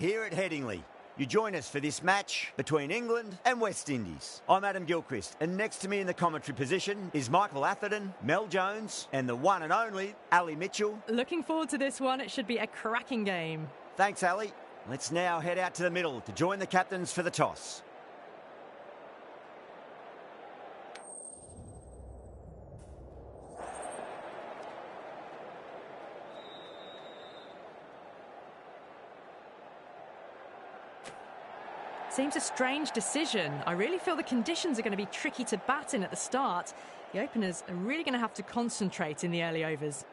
Here at Headingley. You join us for this match between England and West Indies. I'm Adam Gilchrist, and next to me in the commentary position is Michael Atherton, Mel Jones, and the one and only Ali Mitchell. Looking forward to this one. It should be a cracking game. Thanks, Ali. Let's now head out to the middle to join the captains for the toss. Seems a strange decision. I really feel the conditions are going to be tricky to bat in at the start. The openers are really going to have to concentrate in the early overs.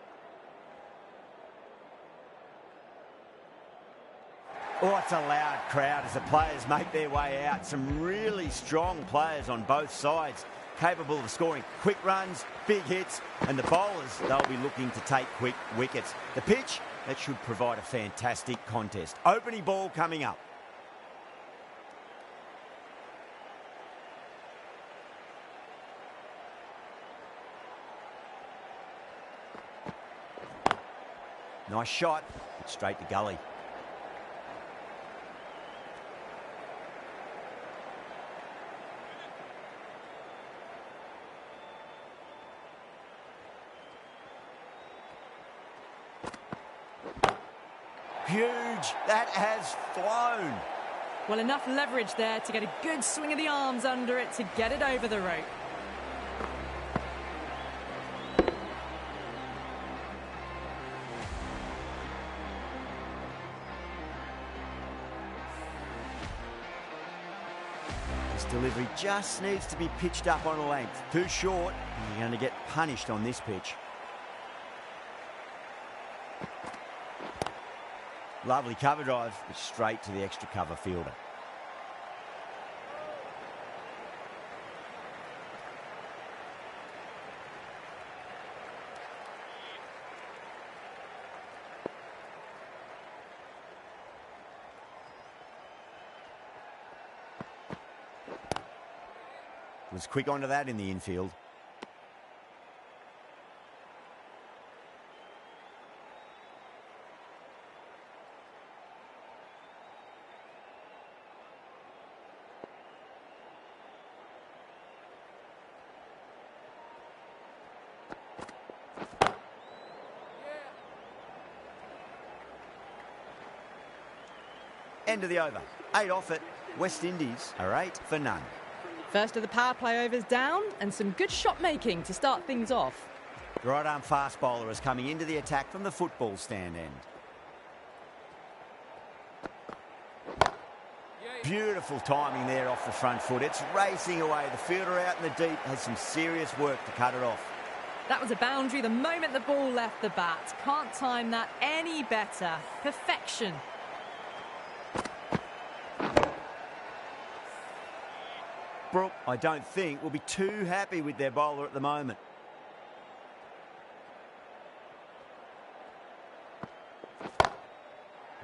Oh, it's a loud crowd as the players make their way out. Some really strong players on both sides, capable of scoring quick runs, big hits, and the bowlers, they'll be looking to take quick wickets. The pitch, that should provide a fantastic contest. Opening ball coming up. Nice shot, straight to gully. Huge, that has flown. Well, enough leverage there to get a good swing of the arms under it to get it over the rope. Delivery just needs to be pitched up on a length. Too short, and you're going to get punished on this pitch. Lovely cover drive, but straight to the extra cover fielder. Was quick onto that in the infield. End of the over. 8 off it. West Indies are 8 for none. First of the power play overs down, and some good shot making to start things off. The right arm fast bowler is coming into the attack from the football stand end. Beautiful timing there off the front foot. It's racing away. The fielder out in the deep has some serious work to cut it off. That was a boundary the moment the ball left the bat. Can't time that any better. Perfection. Brooke, I don't think, will be too happy with their bowler at the moment.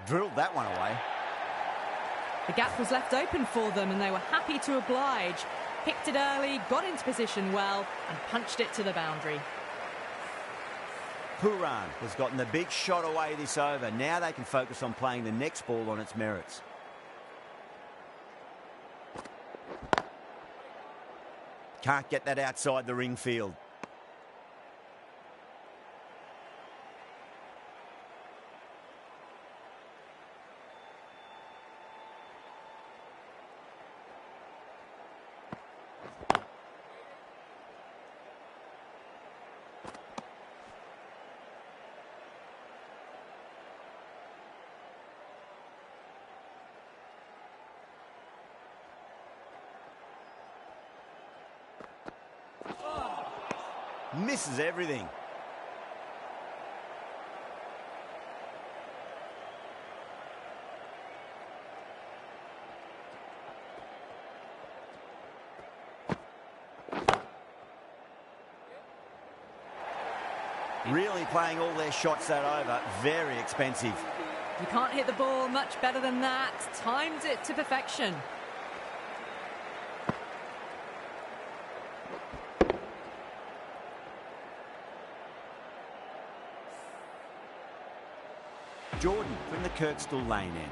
Drilled that one away. The gap was left open for them and they were happy to oblige. Picked it early, got into position well and punched it to the boundary. Pooran has gotten the big shot away this over. Now they can focus on playing the next ball on its merits. Can't get that outside the ring field. Misses everything. Really playing all their shots that over. Very expensive. You can't hit the ball much better than that. Timed it to perfection. Jordan from the Kirkstall lane end.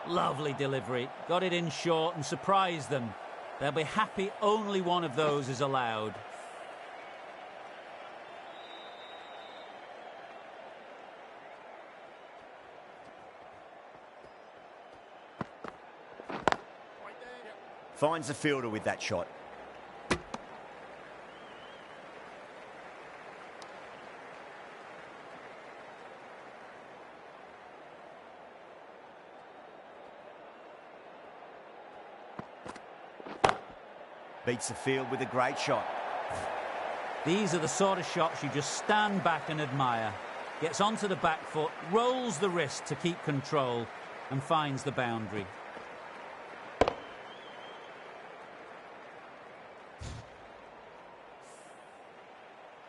Lovely delivery. Got it in short and surprised them. They'll be happy only one of those is allowed. Finds the fielder with that shot. Beats the field with a great shot. These are the sort of shots you just stand back and admire. Gets onto the back foot, rolls the wrist to keep control and finds the boundary.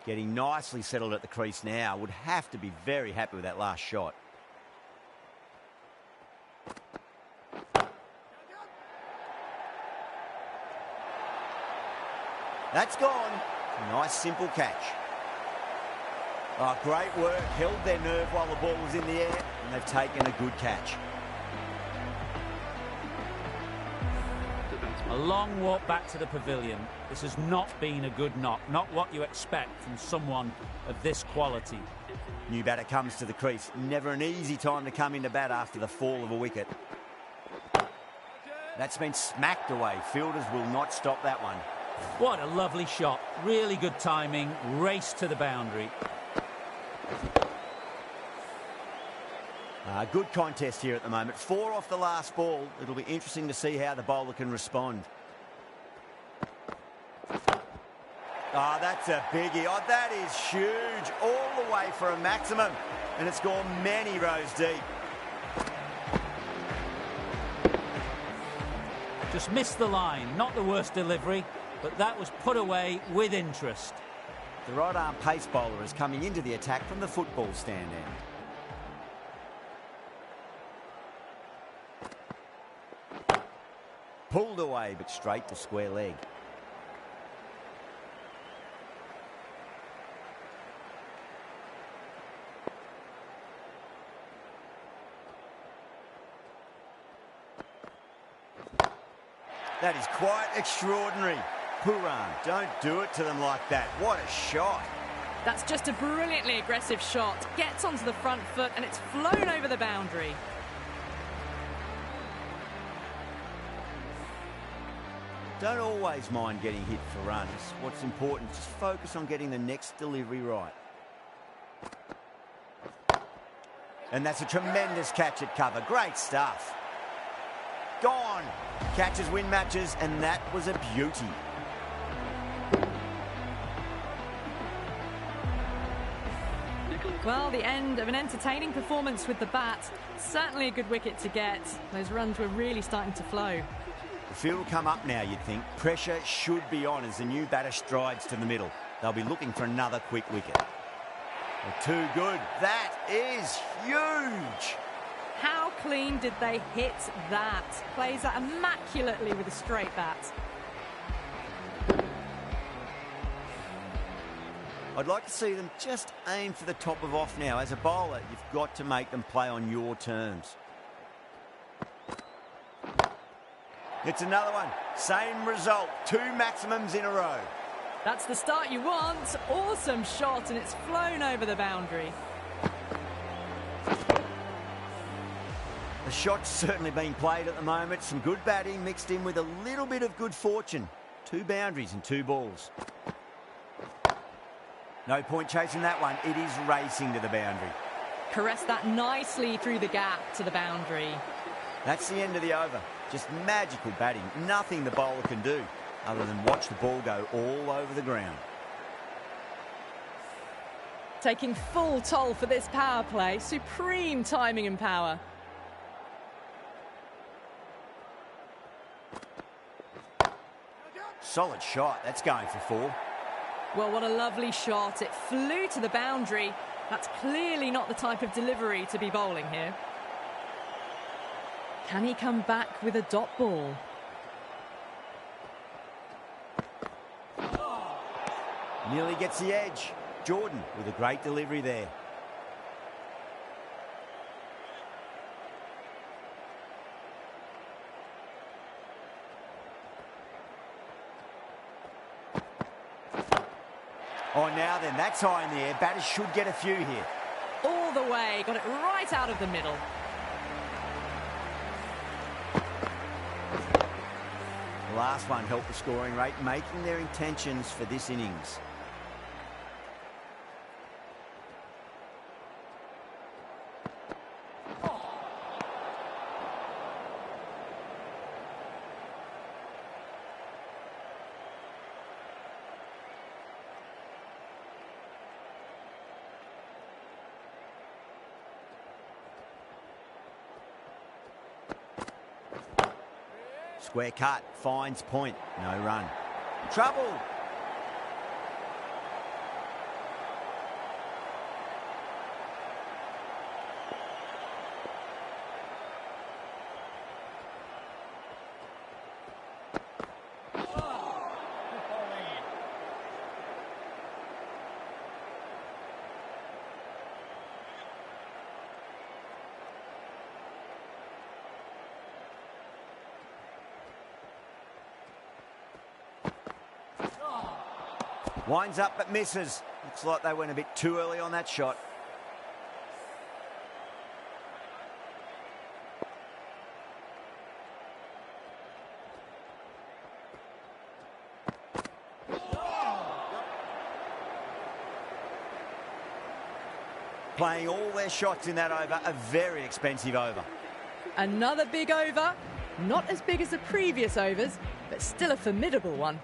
Getting nicely settled at the crease now. Would have to be very happy with that last shot. That's gone. Nice simple catch. Oh, great work. Held their nerve while the ball was in the air, and they've taken a good catch. A long walk back to the pavilion. This has not been a good knock. Not what you expect from someone of this quality. New batter comes to the crease. Never an easy time to come into bat after the fall of a wicket. That's been smacked away. Fielders will not stop that one. What a lovely shot. Really good timing. Race to the boundary. Good contest here at the moment. 4 off the last ball. It'll be interesting to see how the bowler can respond. Oh, that's a biggie. Oh, that is huge. All the way for a maximum. And it's gone many rows deep. Just missed the line. Not the worst delivery, but that was put away with interest. The right arm pace bowler is coming into the attack from the football stand end. Pulled away, but straight to square leg. That is quite extraordinary. Puran, don't do it to them like that. What a shot. That's just a brilliantly aggressive shot. Gets onto the front foot and it's flown over the boundary. Don't always mind getting hit for runs. What's important is just focus on getting the next delivery right. And that's a tremendous catch at cover. Great stuff. Gone. Catches win matches, and that was a beauty. Well, the end of an entertaining performance with the bat. Certainly a good wicket to get. Those runs were really starting to flow. The field will come up now, you'd think. Pressure should be on as the new batter strides to the middle. They'll be looking for another quick wicket. Well, too good. That is huge. How clean did they hit that? Plays that immaculately with a straight bat. I'd like to see them just aim for the top of off now. As a bowler, you've got to make them play on your terms. It's another one. Same result. 2 maximums in a row. That's the start you want. Awesome shot, and it's flown over the boundary. The shot's certainly being played at the moment. Some good batting mixed in with a little bit of good fortune. 2 boundaries and 2 balls. No point chasing that one. It is racing to the boundary. Caressed that nicely through the gap to the boundary. That's the end of the over. Just magical batting. Nothing the bowler can do other than watch the ball go all over the ground. Taking full toll for this power play. Supreme timing and power. Solid shot. That's going for 4. Well, what a lovely shot. It flew to the boundary. That's clearly not the type of delivery to be bowling here. Can he come back with a dot ball? Nearly gets the edge. Jordan with a great delivery there. Oh, now then, that's high in the air. Batters should get a few here. All the way, got it right out of the middle. The last one helped the scoring rate, making their intentions for this innings. Square cut, finds point, no run. Trouble! Winds up but misses. Looks like they went a bit too early on that shot. Playing all their shots in that over, a very expensive over. Another big over. Not as big as the previous overs, but still a formidable one.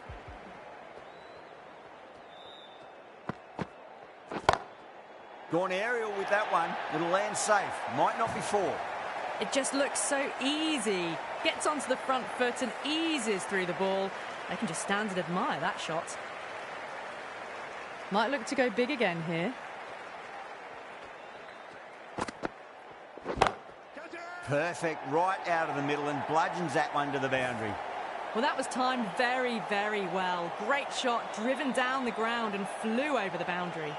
Gone aerial with that one. It'll land safe. Might not be four. It just looks so easy. Gets onto the front foot and eases through the ball. They can just stand and admire that shot. Might look to go big again here. Perfect, right out of the middle and bludgeons that one to the boundary. Well, that was timed very, very well. Great shot, driven down the ground and flew over the boundary.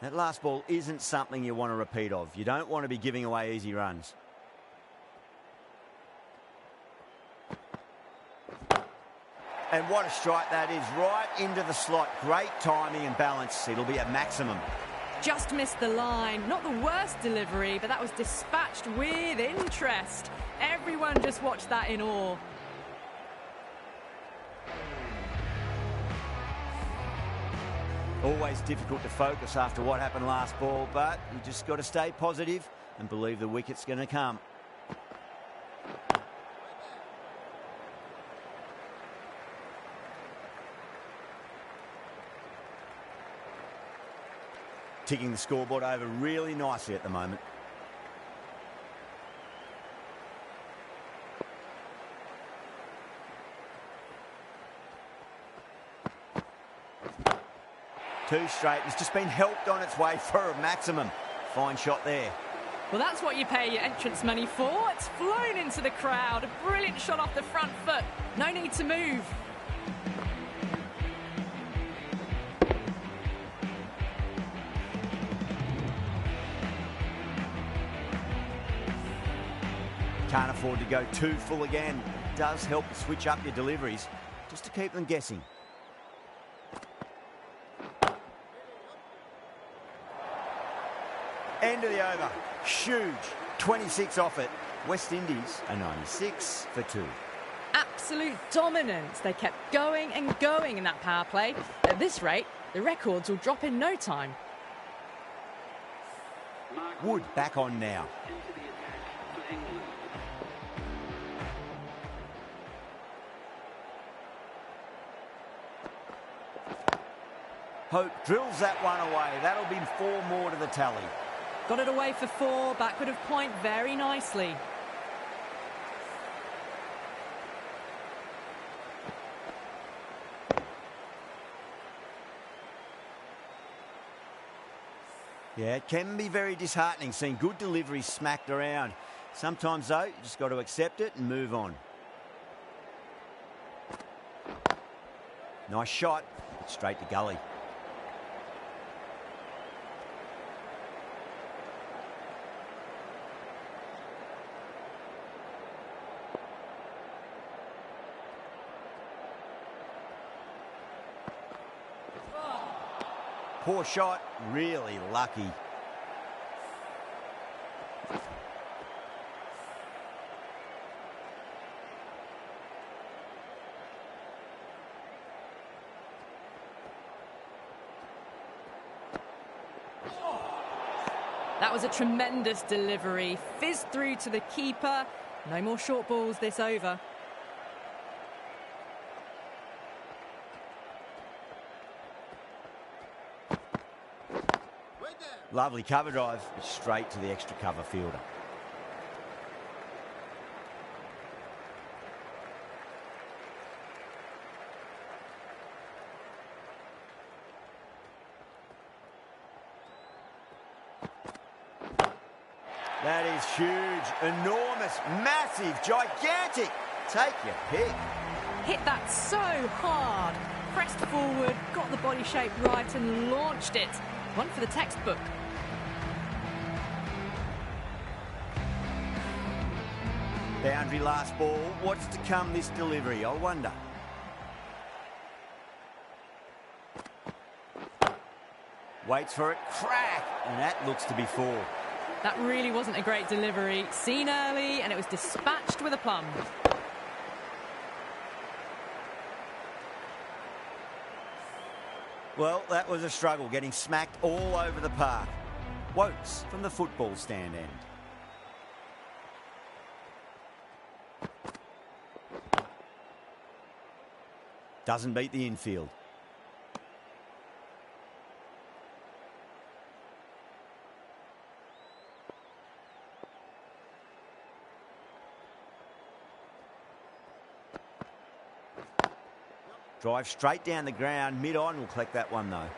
That last ball isn't something you want to repeat of. You don't want to be giving away easy runs. And what a strike that is, right into the slot. Great timing and balance. It'll be at maximum. Just missed the line. Not the worst delivery, but that was dispatched with interest. Everyone just watched that in awe. Always difficult to focus after what happened last ball, but you just got to stay positive and believe the wicket's going to come. Ticking the scoreboard over really nicely at the moment. Two straight. It's just been helped on its way for a maximum. Fine shot there. Well, that's what you pay your entrance money for. It's flown into the crowd. A brilliant shot off the front foot. No need to move. Can't afford to go too full again. It does help to switch up your deliveries just to keep them guessing. End of the over. Huge. 26 off it. West Indies are 96 for 2. Absolute dominance. They kept going and going in that power play. At this rate, the records will drop in no time. Wood back on now. Hope drills that one away. That'll be 4 more to the tally. Got it away for 4, backward of point very nicely. Yeah, it can be very disheartening seeing good deliveries smacked around. Sometimes, though, you just got to accept it and move on. Nice shot, but straight to gully. Poor shot, really lucky. That was a tremendous delivery. Fizzed through to the keeper. No more short balls this over. Lovely cover drive, straight to the extra cover fielder. That is huge, enormous, massive, gigantic. Take your pick. Hit that so hard. Pressed forward, got the body shape right and launched it. One for the textbook. Boundary last ball. What's to come this delivery, I wonder. Waits for it, crack, and that looks to be four. That really wasn't a great delivery. Seen early, and it was dispatched with aplomb. Well, that was a struggle, getting smacked all over the park. Wokes from the football stand end. Doesn't beat the infield. Drive straight down the ground, mid-on will collect that one though.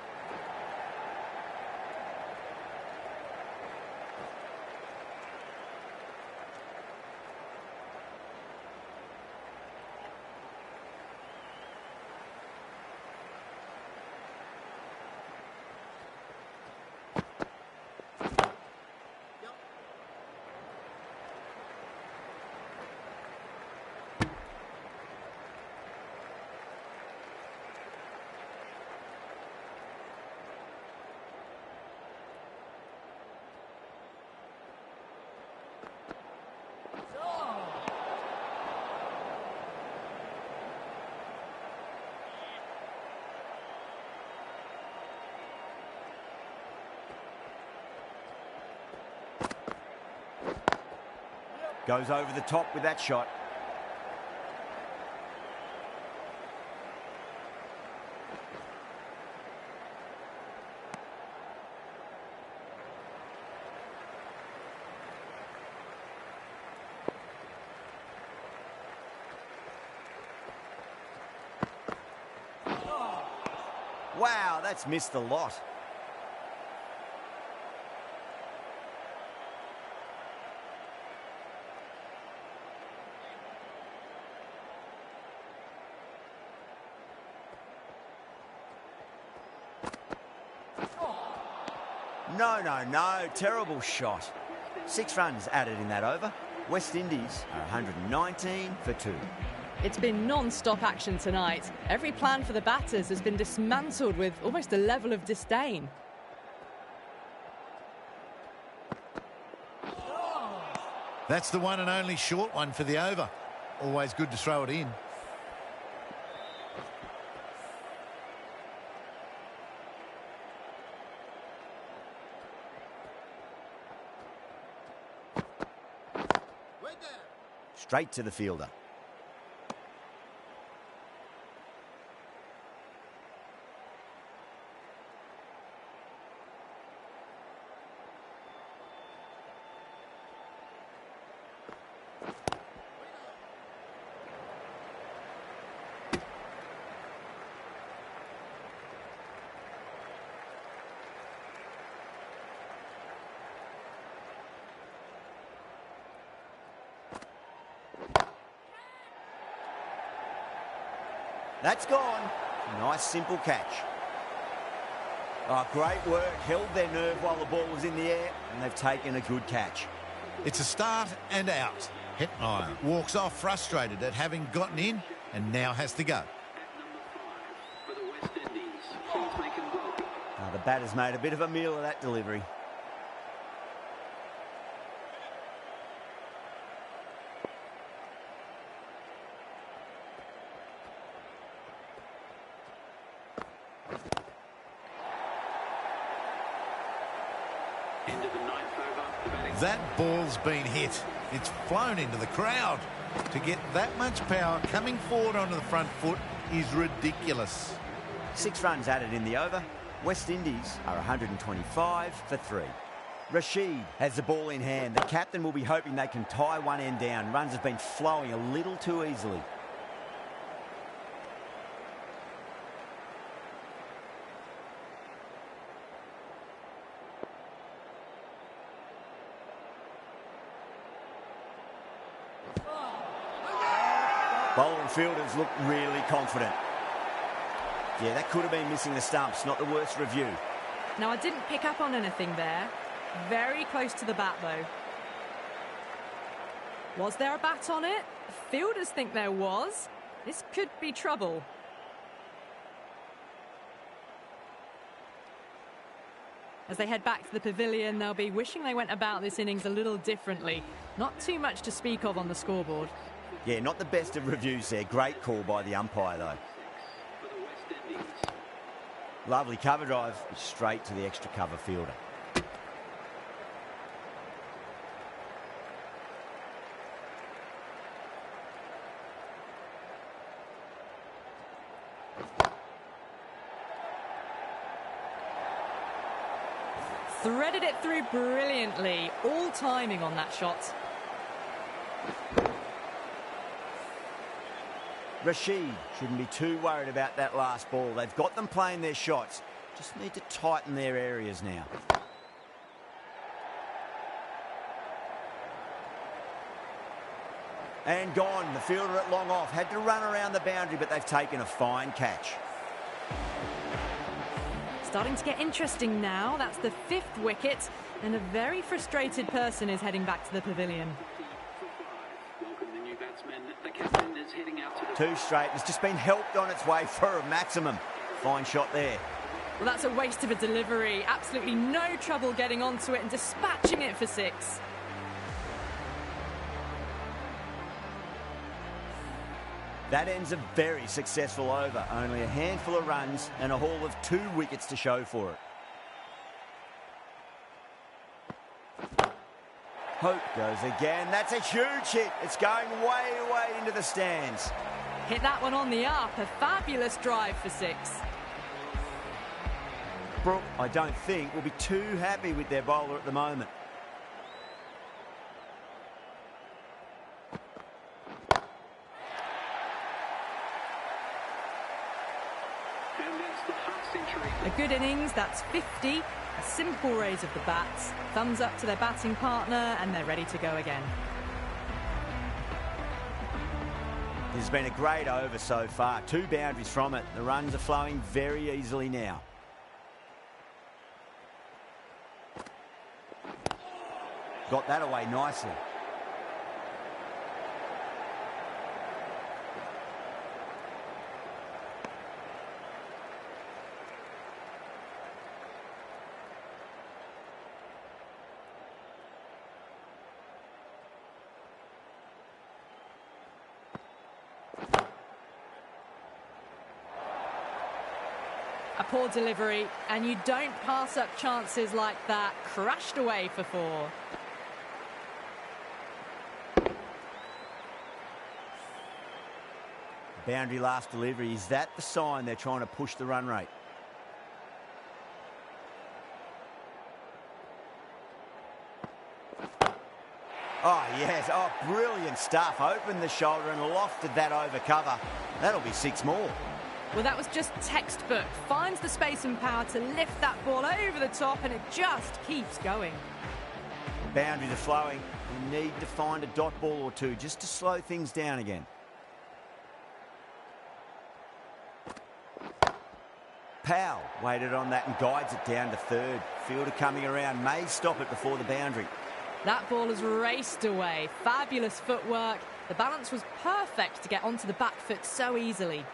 Goes over the top with that shot. Wow, that's missed a lot. No, terrible shot. 6 runs added in that over. West Indies are 119 for 2. It's been non-stop action tonight. Every plan for the batters has been dismantled with almost a level of disdain. That's the one and only short one for the over. Always good to throw it in. Straight to the fielder. That's gone. Nice, simple catch. Oh, great work. Held their nerve while the ball was in the air, and they've taken a good catch. It's a start and out. Hetmeyer walks off frustrated at having gotten in and now has to go. The batter's made a bit of a meal of that delivery. That ball's been hit. It's flown into the crowd. To get that much power coming forward onto the front foot is ridiculous. 6 runs added in the over. West Indies are 125 for 3. Rashid has the ball in hand. The captain will be hoping they can tie one end down. Runs have been flowing a little too easily. Bowler and fielders look really confident. Yeah, that could have been missing the stumps. Not the worst review. Now, I didn't pick up on anything there. Very close to the bat, though. Was there a bat on it? Fielders think there was. This could be trouble. As they head back to the pavilion, they'll be wishing they went about this innings a little differently. Not too much to speak of on the scoreboard. Yeah, not the best of reviews there. Great call by the umpire, though. Lovely cover drive, straight to the extra cover fielder. Threaded it through brilliantly. All timing on that shot. Rashid shouldn't be too worried about that last ball. They've got them playing their shots. Just need to tighten their areas now. And gone. The fielder at long off. Had to run around the boundary, but they've taken a fine catch. Starting to get interesting now. That's the 5th wicket, and a very frustrated person is heading back to the pavilion. 2 straight. It's just been helped on its way for a maximum. Fine shot there. Well, that's a waste of a delivery. Absolutely no trouble getting onto it and dispatching it for 6. That ends a very successful over. Only a handful of runs and a haul of 2 wickets to show for it. Hope goes again. That's a huge hit. It's going way, way into the stands. Hit that one on the up. A fabulous drive for 6. Brook, I don't think, will be too happy with their bowler at the moment. A good innings, that's 50. A simple raise of the bats. Thumbs up to their batting partner, and they're ready to go again. This has been a great over so far. 2 boundaries from it. The runs are flowing very easily now. Got that away nicely. A poor delivery, and you don't pass up chances like that. Crashed away for 4. Boundary last delivery. Is that the sign they're trying to push the run rate? Oh, yes. Oh, brilliant stuff. Opened the shoulder and lofted that over cover. That'll be 6 more. Well, that was just textbook. Finds the space and power to lift that ball over the top, and it just keeps going. Boundaries are flowing. You need to find a dot ball or 2 just to slow things down again. Powell waited on that and guides it down to 3rd. Fielder coming around, may stop it before the boundary. That ball has raced away. Fabulous footwork. The balance was perfect to get onto the back foot so easily.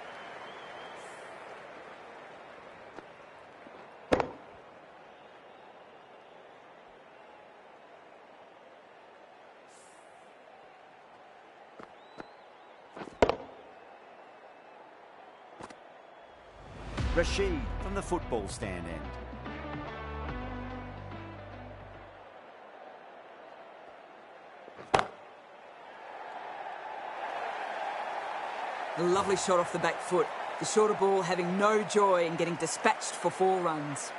Rashid from the football stand end. A lovely shot off the back foot. The shorter ball having no joy in getting dispatched for 4 runs.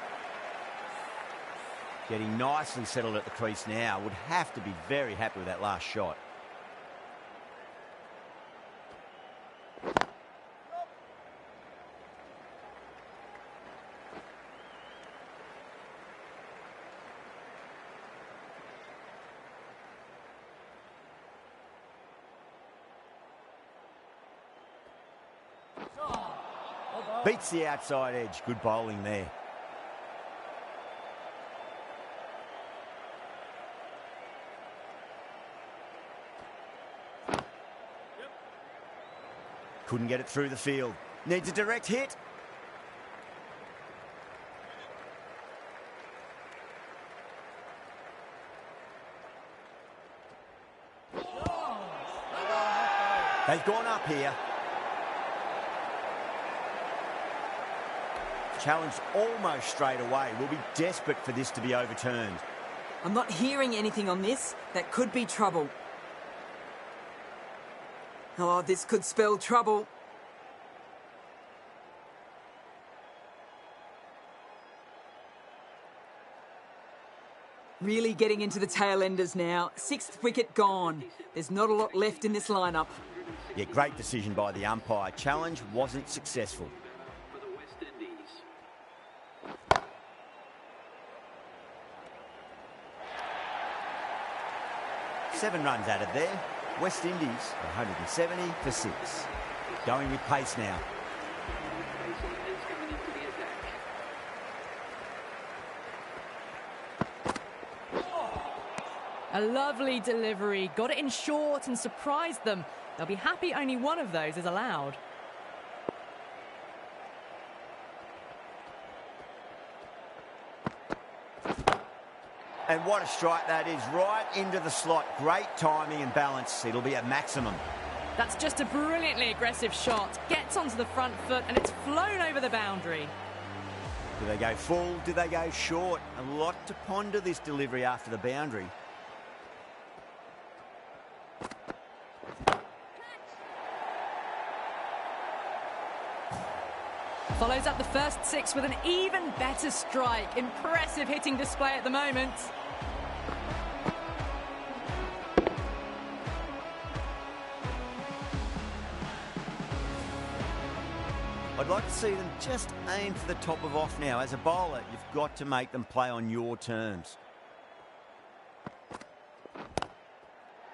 Getting nicely settled at the crease now. Would have to be very happy with that last shot. Beats the outside edge. Good bowling there. Couldn't get it through the field. Needs a direct hit. They've gone up here. Challenged almost straight away. We'll be desperate for this to be overturned. I'm not hearing anything on this. That could be trouble. Oh, this could spell trouble. Really getting into the tail enders now. 6th wicket gone. There's not a lot left in this lineup. Yeah, great decision by the umpire. Challenge wasn't successful. 7 runs added there. West Indies 170 for 6. Going with pace now. A lovely delivery. Got it in short and surprised them. They'll be happy only one of those is allowed. And what a strike that is, right into the slot. Great timing and balance. It'll be at maximum. That's just a brilliantly aggressive shot. Gets onto the front foot and it's flown over the boundary. Do they go full? Do they go short? A lot to ponder this delivery after the boundary. Follows up the first 6 with an even better strike. Impressive hitting display at the moment. I'd like to see them just aim for the top of off now. As a bowler, you've got to make them play on your terms.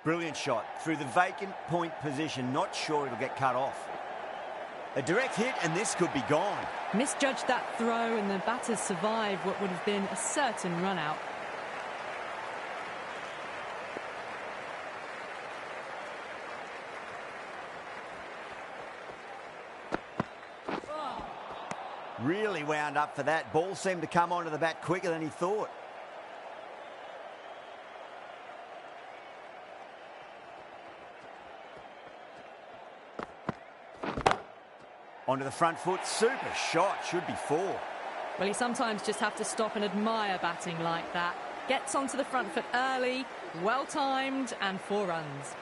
Brilliant shot through the vacant point position. Not sure it'll get cut off. A direct hit and this could be gone. Misjudged that throw and the batters survived what would have been a certain run out. Really wound up for that. Ball seemed to come onto the bat quicker than he thought. Onto the front foot. Super shot. Should be 4. Well, you sometimes just have to stop and admire batting like that. Gets onto the front foot early, well-timed, and 4 runs.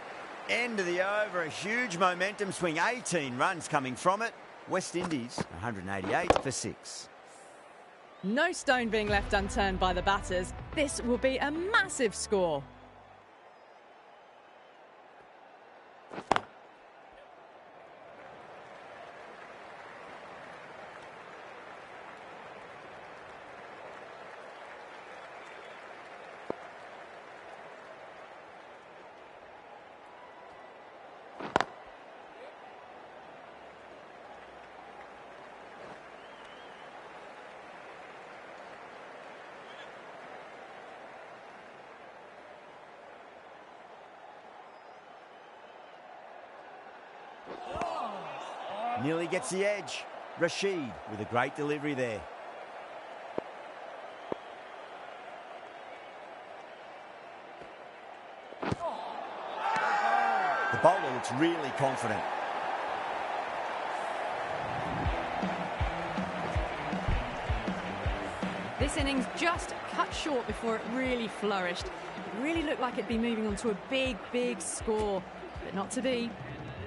End of the over. A huge momentum swing. 18 runs coming from it. West Indies 188 for 6. No stone being left unturned by the batters. This will be a massive score. Nearly gets the edge. Rashid with a great delivery there. The bowler looks really confident. This innings just cut short before it really flourished. It really looked like it'd be moving on to a big, big score, but not to be.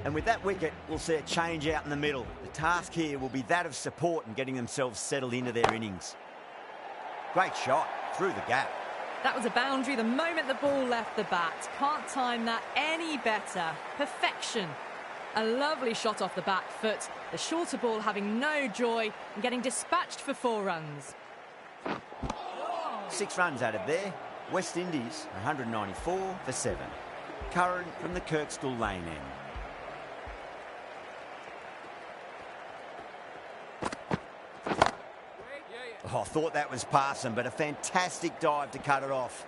And with that wicket, we'll see a change out in the middle. The task here will be that of support and getting themselves settled into their innings. Great shot through the gap. That was a boundary the moment the ball left the bat. Can't time that any better. Perfection. A lovely shot off the back foot. The shorter ball having no joy and getting dispatched for 4 runs. 6 runs added there. West Indies 194 for 7. Curran from the Kirkstall Lane end. Oh, I thought that was passing, but a fantastic dive to cut it off.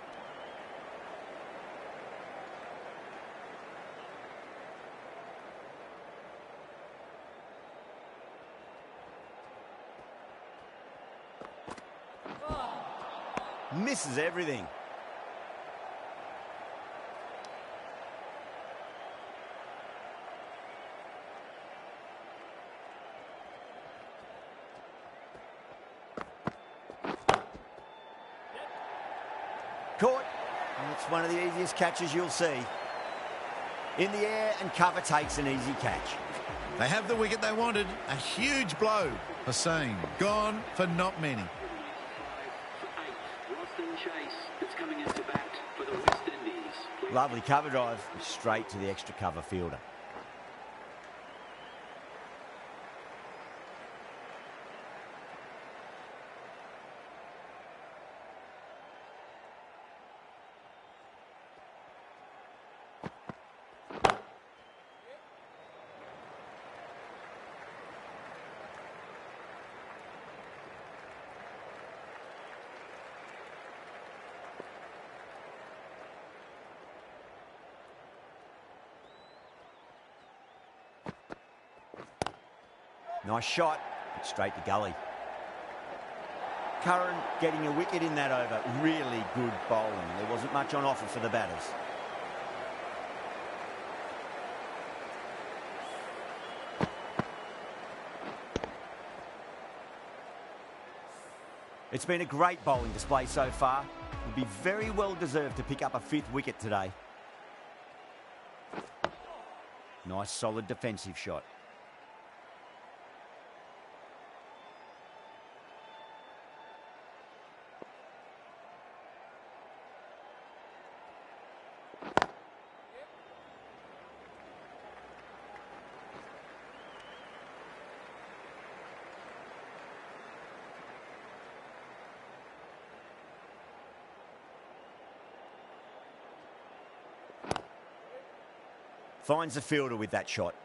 Misses everything. Caught, and it's one of the easiest catches you'll see. In the air, and cover takes an easy catch. They have the wicket they wanted. A huge blow. Hussain gone for not many. Lovely cover drive, straight to the extra cover fielder. Nice shot, straight to gully. Curran getting a wicket in that over. Really good bowling. There wasn't much on offer for the batters. It's been a great bowling display so far. Would be very well deserved to pick up a 5th wicket today. Nice solid defensive shot. Finds the fielder with that shot.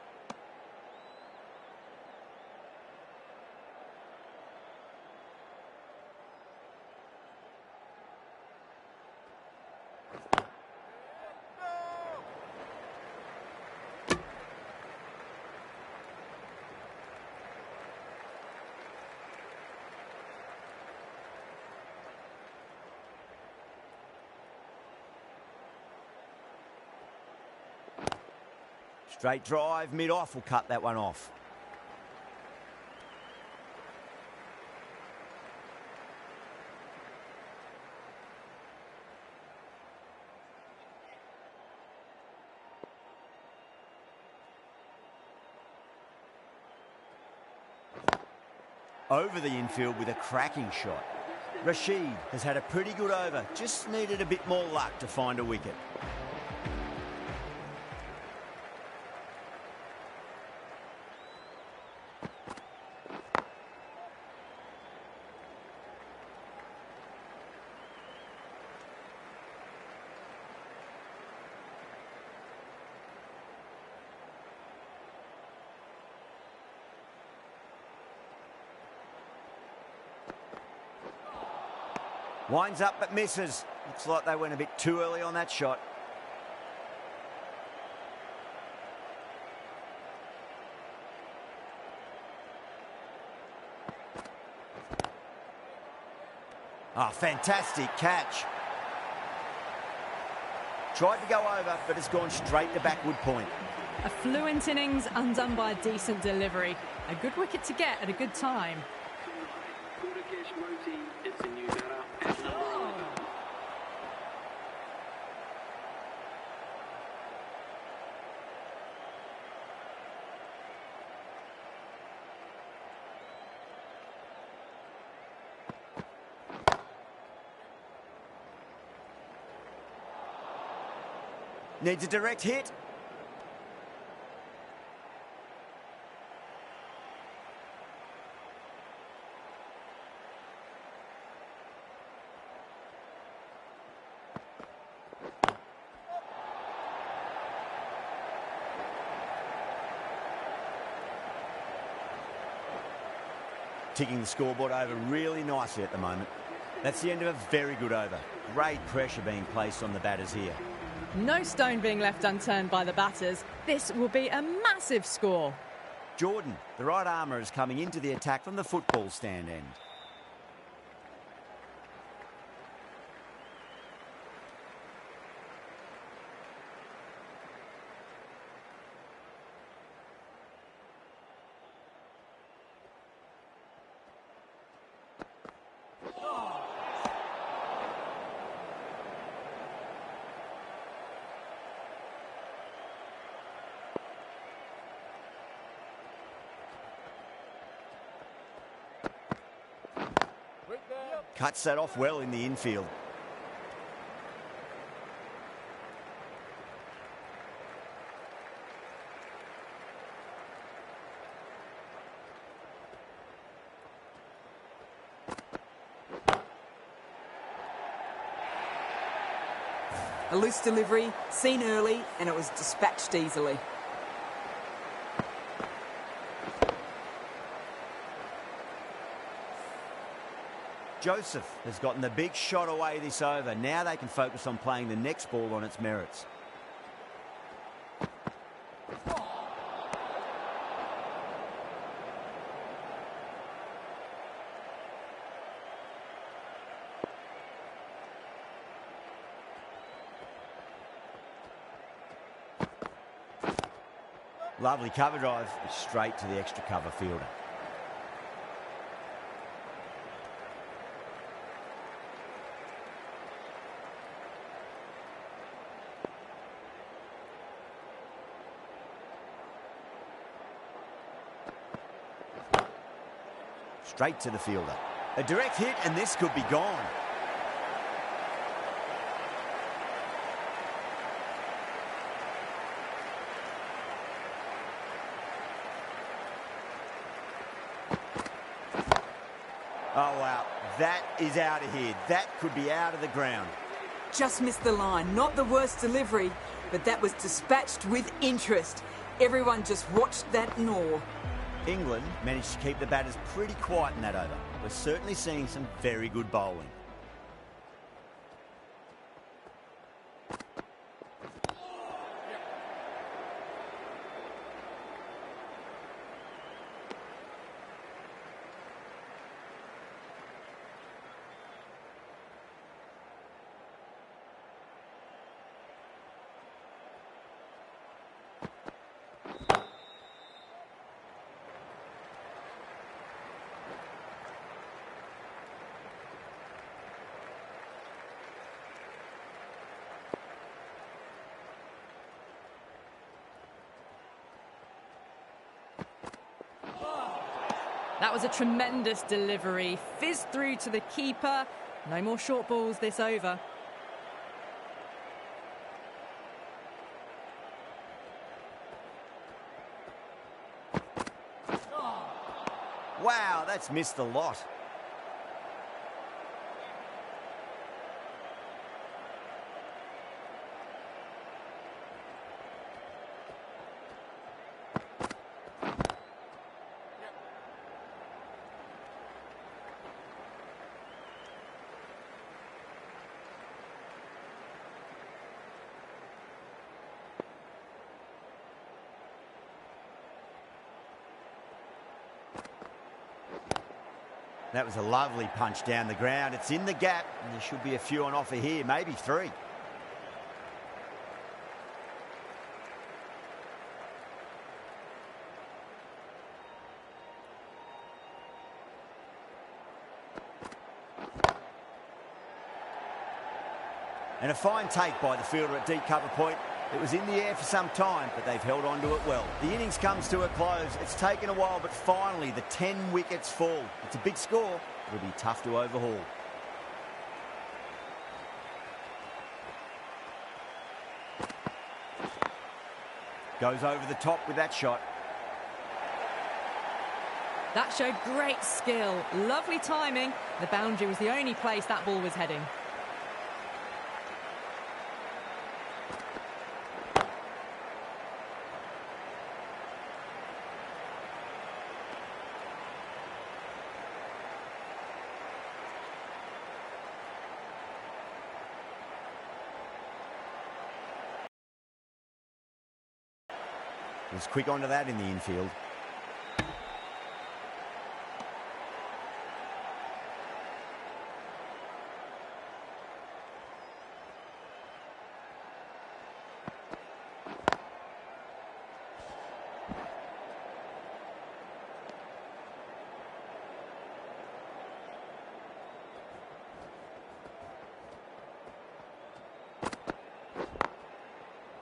Straight drive, mid-off will cut that one off. Over the infield with a cracking shot. Rashid has had a pretty good over, just needed a bit more luck to find a wicket. Winds up but misses. Looks like they went a bit too early on that shot. Ah, fantastic catch. Tried to go over, but it's gone straight to backward point. A fluent innings undone by a decent delivery. A good wicket to get at a good time. It's a new batter at number 11. Needs a direct hit. Ticking the scoreboard over really nicely at the moment. That's the end of a very good over. Great pressure being placed on the batters here. No stone being left unturned by the batters. This will be a massive score. Jordan, the right armour, is coming into the attack from the football stand end. Cuts that off well in the infield. A loose delivery, seen early, and it was dispatched easily. Joseph has gotten the big shot away this over. Now they can focus on playing the next ball on its merits. Lovely cover drive, straight to the extra cover fielder. Straight to the fielder. A direct hit and this could be gone. Oh wow, that is out of here. That could be out of the ground. Just missed the line. Not the worst delivery, but that was dispatched with interest. Everyone just watched that in awe. England managed to keep the batters pretty quiet in that over. We're certainly seeing some very good bowling. That was a tremendous delivery. Fizzed through to the keeper. No more short balls this over. Wow, that's missed a lot. That was a lovely punch down the ground. It's in the gap, and there should be a few on offer here, maybe three. And a fine take by the fielder at deep cover point. It was in the air for some time, but they've held on to it well. The innings comes to a close. It's taken a while, but finally the 10 wickets fall. It's a big score. It'll be tough to overhaul. Goes over the top with that shot. That showed great skill. Lovely timing. The boundary was the only place that ball was heading. Was quick onto that in the infield.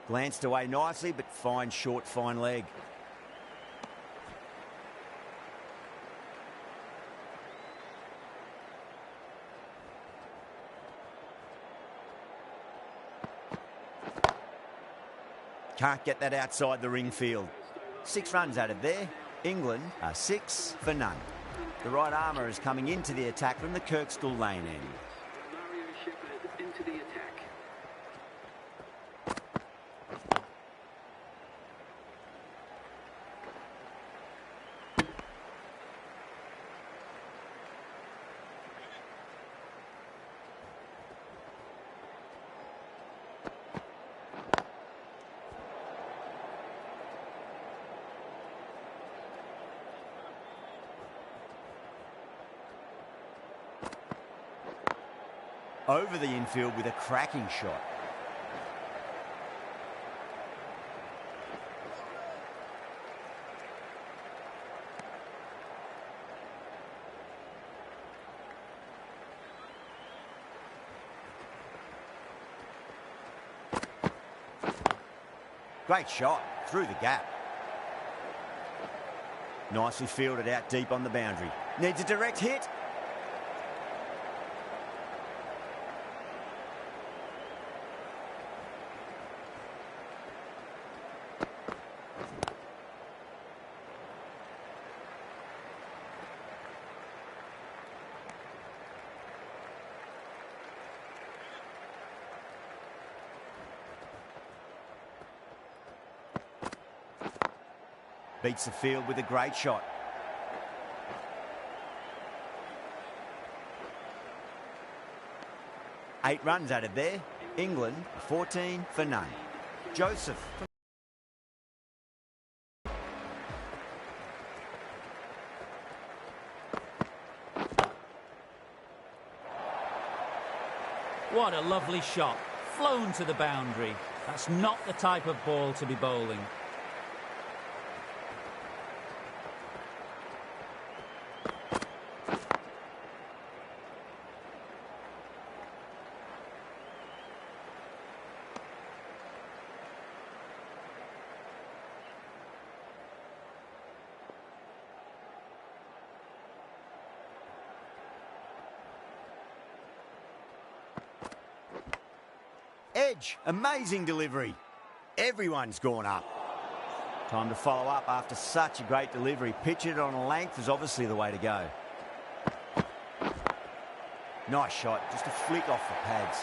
Glanced away nicely, but fine short, fine leg. Can't get that outside the ring field. 6 runs added there. England are 6 for none. The right armour is coming into the attack from the Kirkstall lane end. Mario Shepherd into the attack. Over the infield with a cracking shot. Great shot through the gap. Nicely fielded out deep on the boundary. Needs a direct hit. Beats the field with a great shot. Eight runs added there. England 14 for none. Joseph. What a lovely shot. Flown to the boundary. That's not the type of ball to be bowling. Edge, amazing delivery. Everyone's gone up. Time to follow up after such a great delivery. Pitch it on a length is obviously the way to go. Nice shot, just a flick off the pads.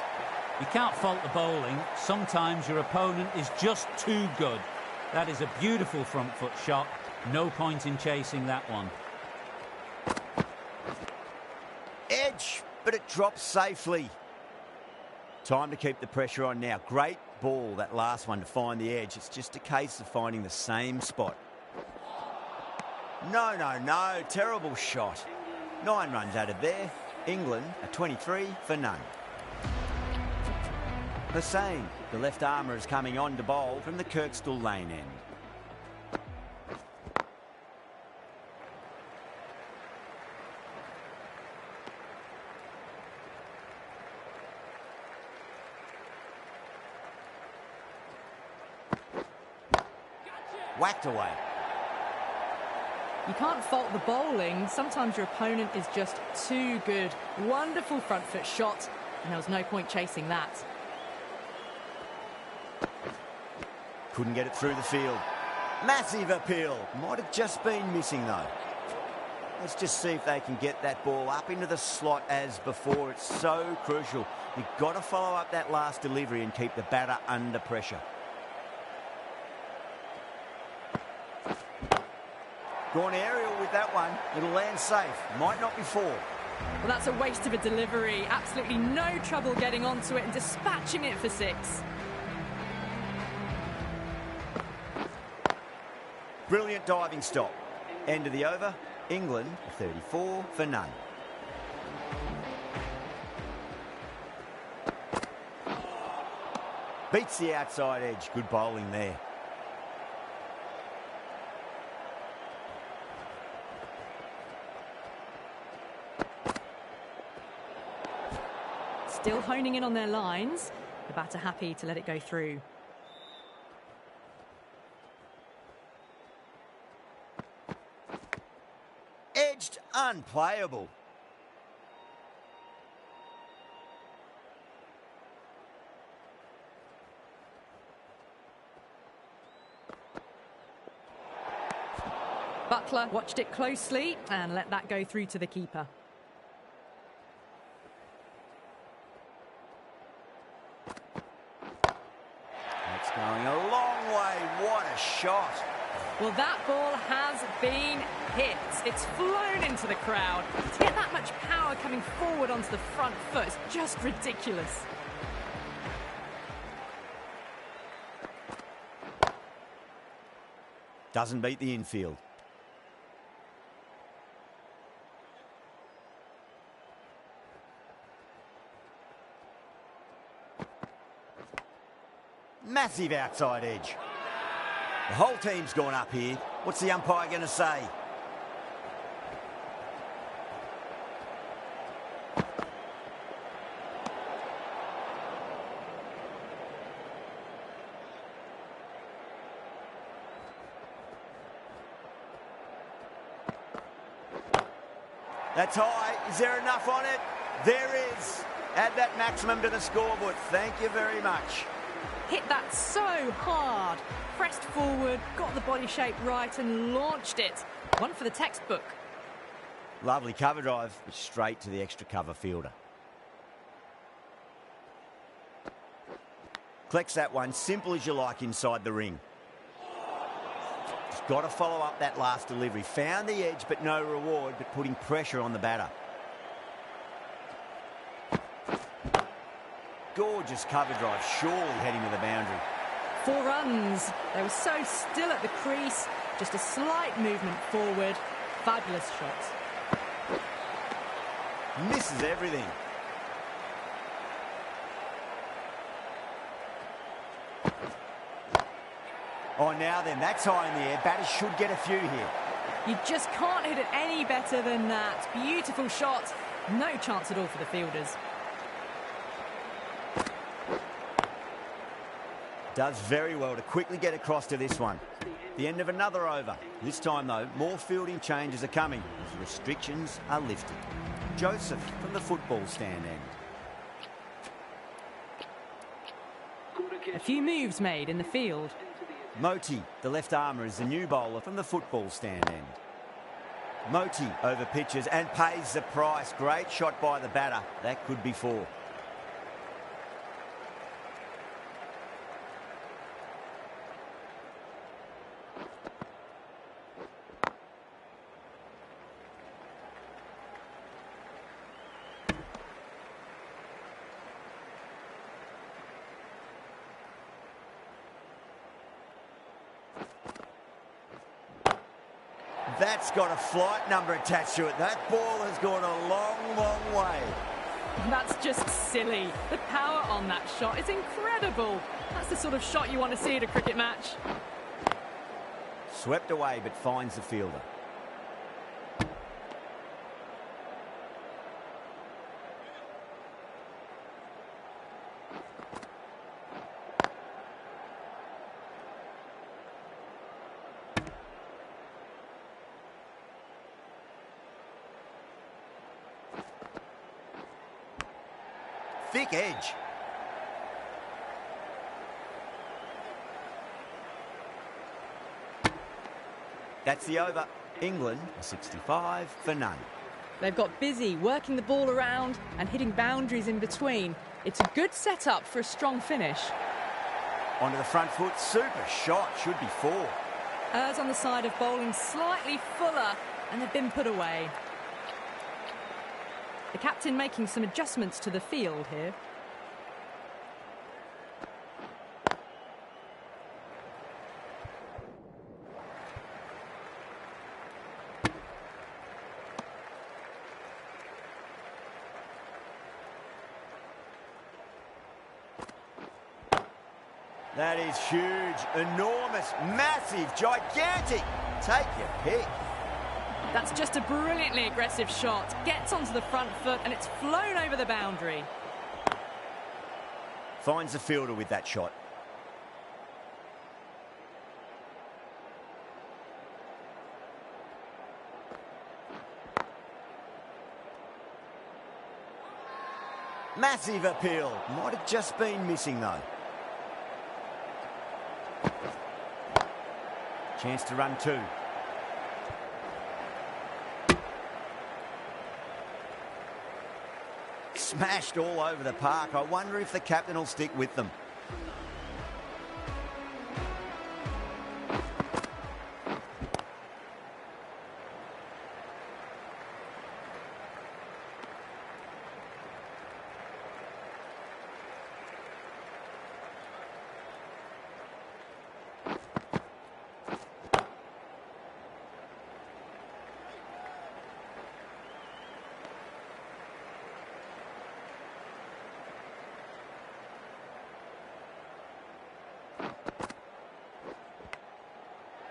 You can't fault the bowling. Sometimes your opponent is just too good. That is a beautiful front foot shot. No point in chasing that one. Edge, but it drops safely. Time to keep the pressure on now. Great ball, that last one, to find the edge. It's just a case of finding the same spot. No, no, no. Terrible shot. 9 runs added there. England are 23 for none. Hussain, the left armour, is coming on to bowl from the Kirkstall lane end. Whacked away. You can't fault the bowling. Sometimes your opponent is just too good. Wonderful front foot shot, and there was no point chasing that. Couldn't get it through the field. Massive appeal. Might have just been missing, though. Let's just see if they can get that ball up into the slot as before. It's so crucial. You've got to follow up that last delivery and keep the batter under pressure. Gone aerial with that one. It'll land safe. Might not be four. Well, that's a waste of a delivery. Absolutely no trouble getting onto it and dispatching it for 6. Brilliant diving stop. End of the over. England 34 for none. Beats the outside edge. Good bowling there. Still honing in on their lines. The batter happy to let it go through. Edged, unplayable. Butler watched it closely and let that go through to the keeper. That's going a long way. What a shot. Well, that ball has been hit. It's flown into the crowd. To get that much power coming forward onto the front foot is just ridiculous. Doesn't beat the infield. Massive outside edge. The whole team's gone up here. What's the umpire going to say? That's high. Is there enough on it? There is. Add that maximum to the scoreboard. Thank you very much. Hit that so hard. Pressed forward, got the body shape right and launched it. One for the textbook. Lovely cover drive, but straight to the extra cover fielder. Collects that one, simple as you like inside the ring. Just got to follow up that last delivery. Found the edge, but no reward, but putting pressure on the batter. Gorgeous cover drive, surely heading to the boundary. 4 runs. They were so still at the crease. Just a slight movement forward. Fabulous shot. Misses everything. Oh, now then, that's high in the air. Batters should get a few here. You just can't hit it any better than that. Beautiful shot. No chance at all for the fielders. Does very well to quickly get across to this one. The end of another over. This time, though, more fielding changes are coming as restrictions are lifted. Joseph from the football stand end. A few moves made in the field. Moti, the left armour, is the new bowler from the football stand end. Moti over pitches and pays the price. Great shot by the batter. That could be 4. That's got a flight number attached to it. That ball has gone a long, long way. That's just silly. The power on that shot is incredible. That's the sort of shot you want to see at a cricket match. Swept away, but finds the fielder. thick edge. That's the over. England 65 for none. They've got busy working the ball around and hitting boundaries in between. It's a good setup for a strong finish. Onto the front foot, super shot, should be 4. Errs on the side of bowling slightly fuller, and they've been put away. The captain making some adjustments to the field here. That is huge, enormous, massive, gigantic. Take your pick. That's just a brilliantly aggressive shot. Gets onto the front foot and it's flown over the boundary. Finds the fielder with that shot. Massive appeal. Might have just been missing though. Chance to run 2. Smashed all over the park. I wonder if the captain will stick with them.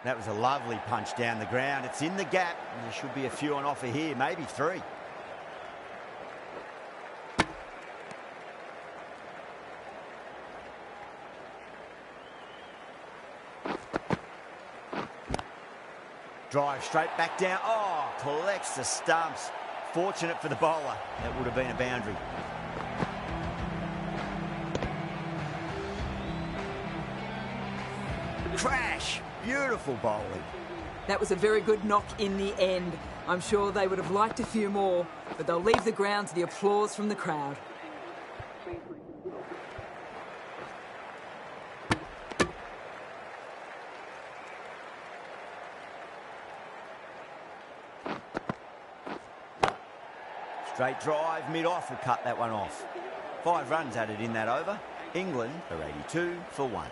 That was a lovely punch down the ground. It's in the gap. And there should be a few on offer here, maybe 3. Drive straight back down. Oh, collects the stumps. Fortunate for the bowler. That would have been a boundary. Crash. Beautiful bowling. That was a very good knock in the end. I'm sure they would have liked a few more, but they'll leave the ground to the applause from the crowd. Straight drive, mid-off will cut that one off. 5 runs added in that over. England are 82 for 1.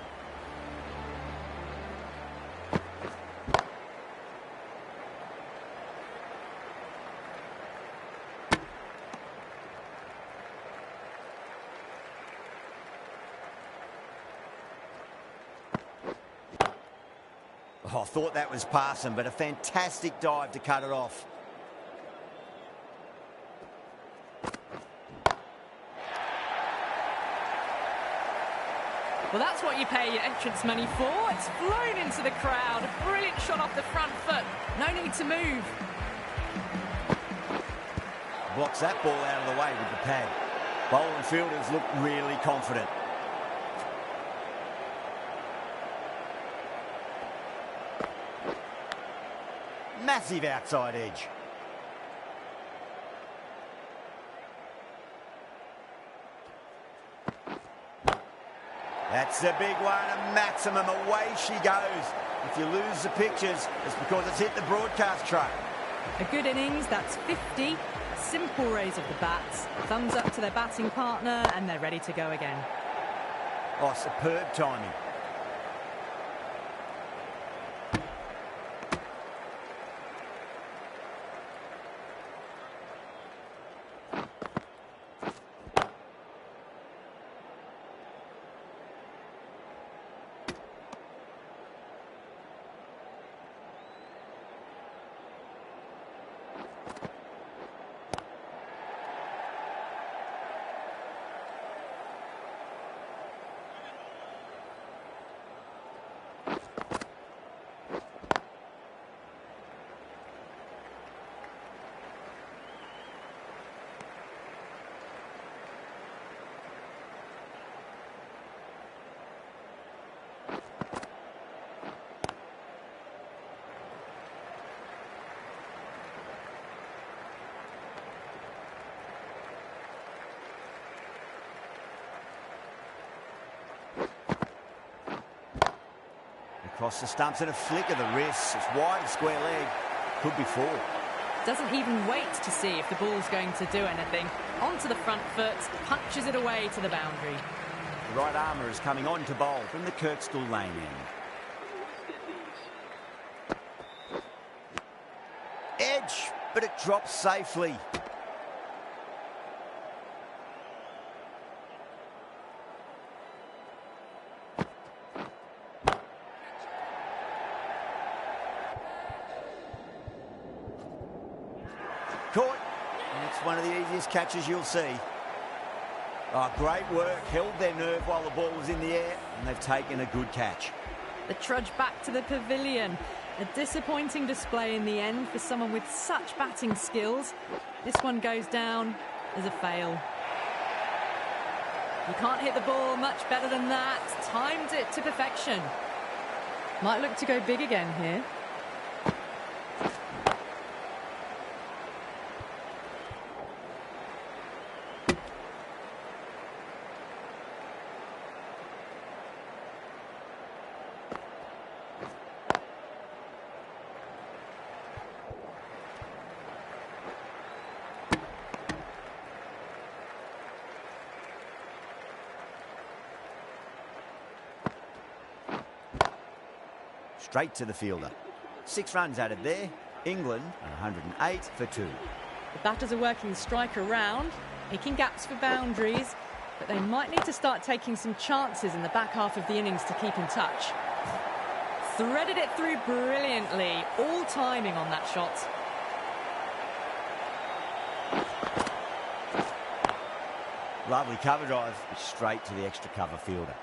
Oh, I thought that was passing, but a fantastic dive to cut it off. Well, that's what you pay your entrance money for. It's flown into the crowd. A brilliant shot off the front foot. No need to move. Blocks that ball out of the way with the pad. Bowling fielders look really confident. Massive outside edge. That's a big one, a maximum. Away she goes. If you lose the pictures, it's because it's hit the broadcast truck. A good innings, that's 50. Simple raise of the bats. Thumbs up to their batting partner, and they're ready to go again. Oh, superb timing. Across the stumps and a flick of the wrist. It's wide of square leg. Could be 4. Doesn't even wait to see if the ball's going to do anything. Onto the front foot, punches it away to the boundary. The right armour is coming on to bowl from the Kirkstall lane end. Edge, but it drops safely. Caught. And it's one of the easiest catches you'll see. Oh, great work. Held their nerve while the ball was in the air, and they've taken a good catch. The trudge back to the pavilion. A disappointing display in the end for someone with such batting skills. This one goes down as a fail. You can't hit the ball much better than that. Timed it to perfection. Might look to go big again here. Straight to the fielder. 6 runs added there. England 108 for 2. The batters are working the strike around, picking gaps for boundaries, but they might need to start taking some chances in the back half of the innings to keep in touch. Threaded it through brilliantly, all timing on that shot. Lovely cover drive, straight to the extra cover fielder.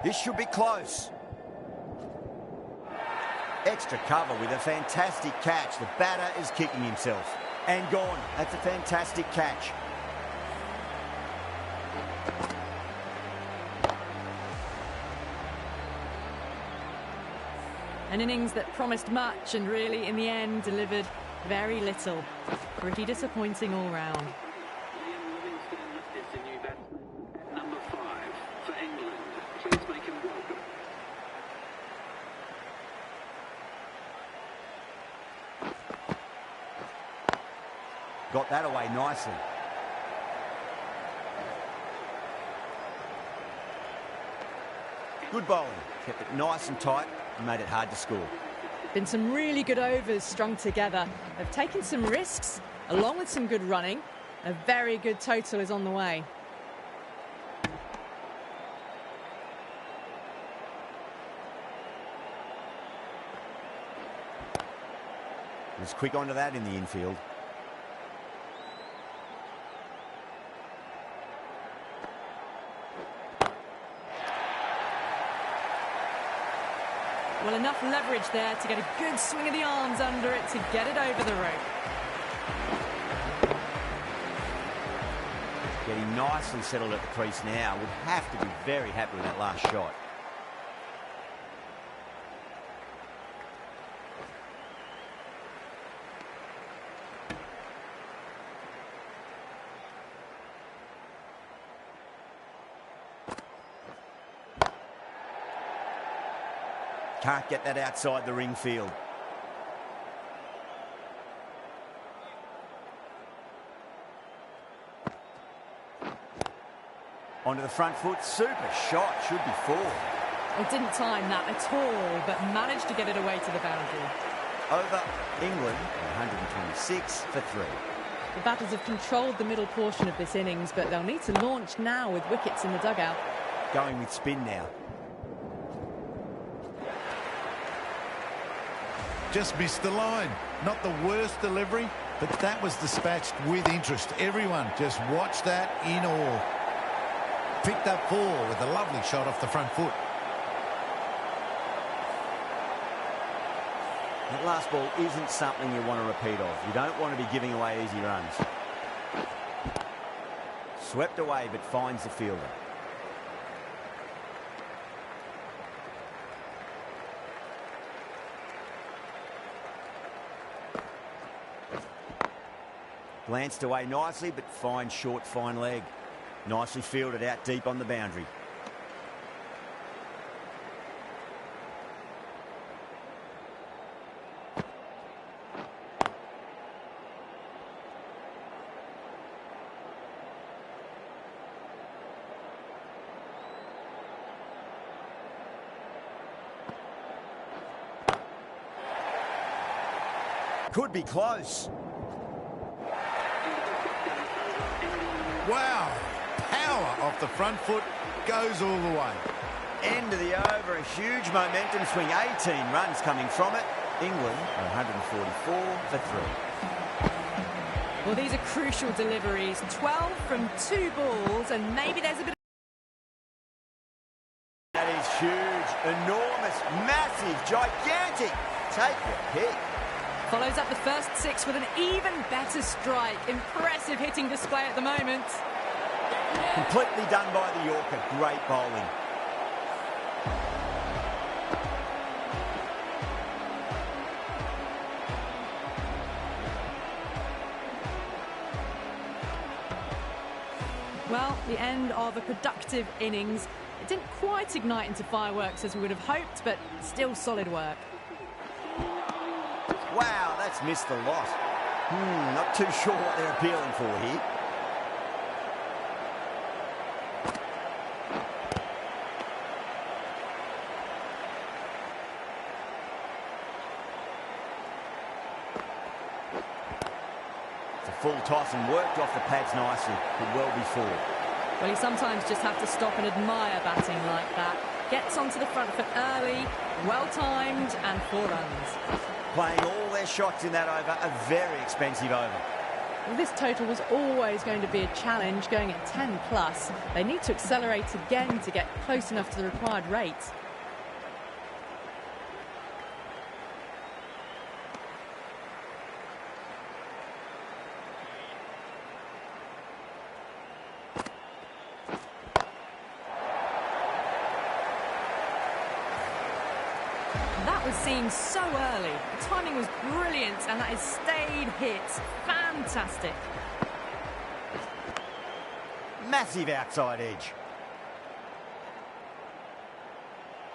This should be close. Extra cover with a fantastic catch. The batter is kicking himself. And gone. That's a fantastic catch. An innings that promised much and really, in the end, delivered very little. Pretty disappointing all round. Liam Livingston is the new batsman. Number 5 for England. Please make him welcome. Got that away nicely. Good bowling. Kept it nice and tight and made it hard to score. Been some really good overs strung together. They've taken some risks, along with some good running. A very good total is on the way. Was quick onto that in the infield. Well, enough leverage there to get a good swing of the arms under it to get it over the rope. Getting nicely settled at the crease now. Would have to be very happy with that last shot. Can't get that outside the ring field. Onto the front foot. Super shot. Should be 4. They didn't time that at all, but managed to get it away to the boundary. Over England, 126 for 3. The batters have controlled the middle portion of this innings, but they'll need to launch now with wickets in the dugout. Going with spin now. Just missed the line. Not the worst delivery, but that was dispatched with interest. Everyone just watched that in awe. Picked up 4 with a lovely shot off the front foot. That last ball isn't something you want to repeat of. You don't want to be giving away easy runs. Swept away, but finds the fielder. Glanced away nicely, but fine short, fine leg. Nicely fielded out deep on the boundary. Could be close. Wow, power off the front foot, goes all the way. End of the over, a huge momentum swing, 18 runs coming from it. England 144 for 3. Well, these are crucial deliveries. 12 from 2 balls, and maybe there's a bit of... That is huge, enormous, massive, gigantic. Take your pick. Follows up the first 6 with an even better strike. Impressive hitting display at the moment. Completely done by the Yorker. Great bowling. Well, the end of a productive innings. It didn't quite ignite into fireworks as we would have hoped, but still solid work. Wow, that's missed a lot. Not too sure what they're appealing for here. It's a full toss and worked off the pads nicely, but well before. Well, you sometimes just have to stop and admire batting like that. Gets onto the front foot early, well-timed, and 4 runs. Playing all their shots in that over, a very expensive over. Well, this total was always going to be a challenge, going at 10 plus. They need to accelerate again to get close enough to the required rate. That was seen so early. The timing was brilliant, and that has stayed hit. Fantastic. Massive outside edge.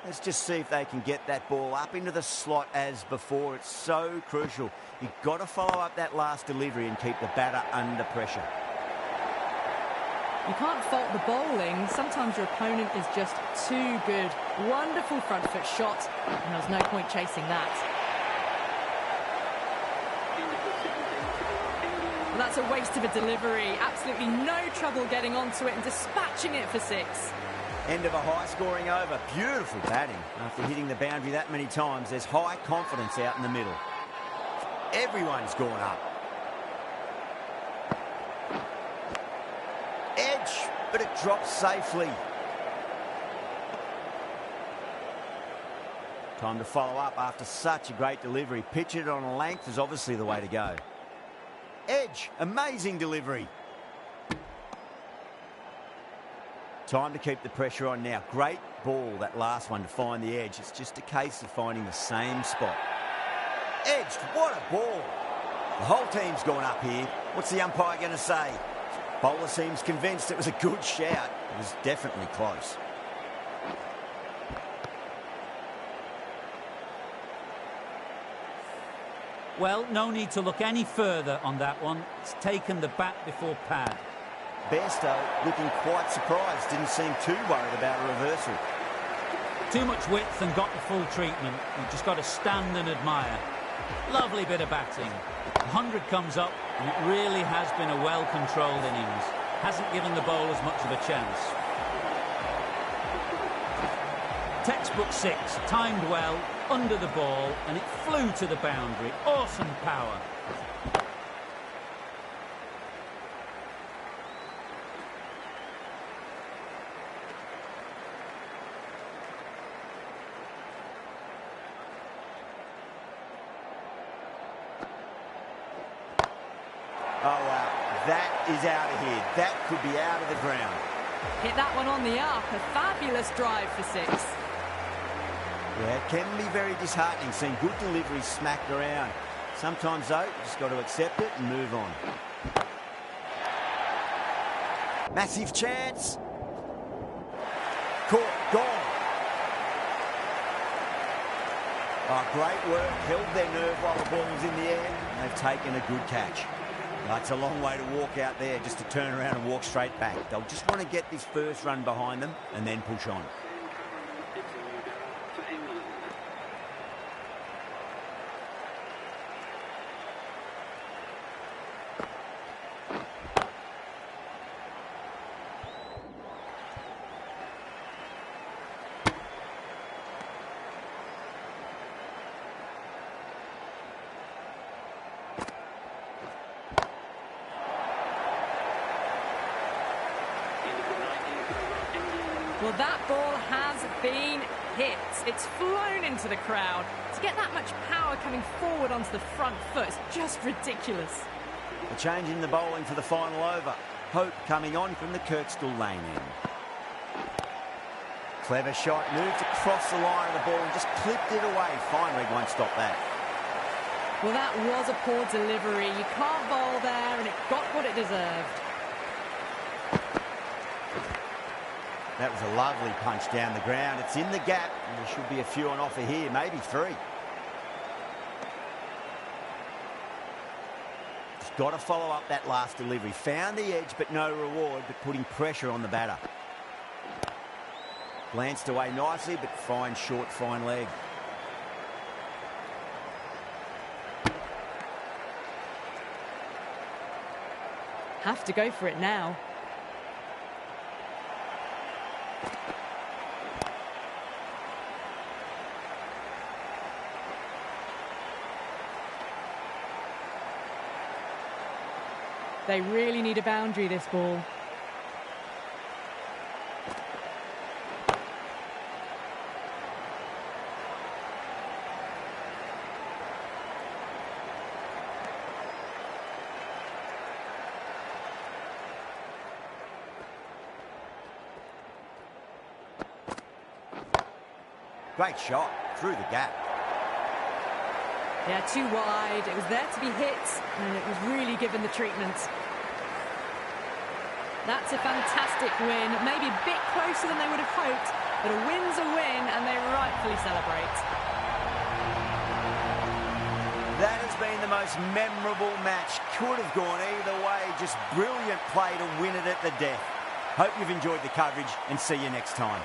Let's just see if they can get that ball up into the slot as before. It's so crucial. You've got to follow up that last delivery and keep the batter under pressure. You can't fault the bowling. Sometimes your opponent is just too good. Wonderful front foot shot, and there's no point chasing that. Well, that's a waste of a delivery. Absolutely no trouble getting onto it and dispatching it for 6. End of a high-scoring over. Beautiful batting. After hitting the boundary that many times, there's high confidence out in the middle. Everyone's gone up. Edge, but it drops safely. Time to follow up after such a great delivery. Pitch it on a length is obviously the way to go. Edge, amazing delivery. Time to keep the pressure on now. Great ball, that last one, to find the edge. It's just a case of finding the same spot. Edged, what a ball. The whole team's gone up here. What's the umpire going to say? Bowler seems convinced it was a good shout. It was definitely close. Well, no need to look any further on that one. It's taken the bat before pad. Bairstow looking quite surprised. Didn't seem too worried about a reversal. Too much width and got the full treatment. You've just got to stand and admire. Lovely bit of batting. 100 comes up, and it really has been a well-controlled innings. Hasn't given the bowlers much of a chance. Textbook 6, timed well, under the ball, and it flew to the boundary. Awesome power. Oh, wow. That is out of here. That could be out of the ground. Hit that one on the up. A fabulous drive for 6. Yeah, it can be very disheartening seeing good deliveries smacked around. Sometimes, though, you just got to accept it and move on. Massive chance. Caught, gone. Oh, great work. Held their nerve while the ball was in the air. They've taken a good catch. Now, it's a long way to walk out there just to turn around and walk straight back. They'll just want to get this first run behind them and then push on. For England. Well, that ball has been hit. It's flown into the crowd. To get that much power coming forward onto the front foot is just ridiculous. A change in the bowling for the final over. Hope coming on from the Kirkstall lane end. Clever shot, moved across the line of the ball and just clipped it away. Fine leg won't stop that. Well, that was a poor delivery. You can't bowl there, and it got what it deserved. That was a lovely punch down the ground. It's in the gap, and there should be a few on offer here, maybe 3. Just got to follow up that last delivery. Found the edge, but no reward, but putting pressure on the batter. Glanced away nicely, but fine short, fine leg. Have to go for it now. They really need a boundary, this ball. Great shot through the gap. Yeah, too wide. It was there to be hit, and it was really given the treatment. That's a fantastic win. Maybe a bit closer than they would have hoped, but a win's a win, and they rightfully celebrate. That has been the most memorable match. Could have gone either way. Just brilliant play to win it at the death. Hope you've enjoyed the coverage, and see you next time.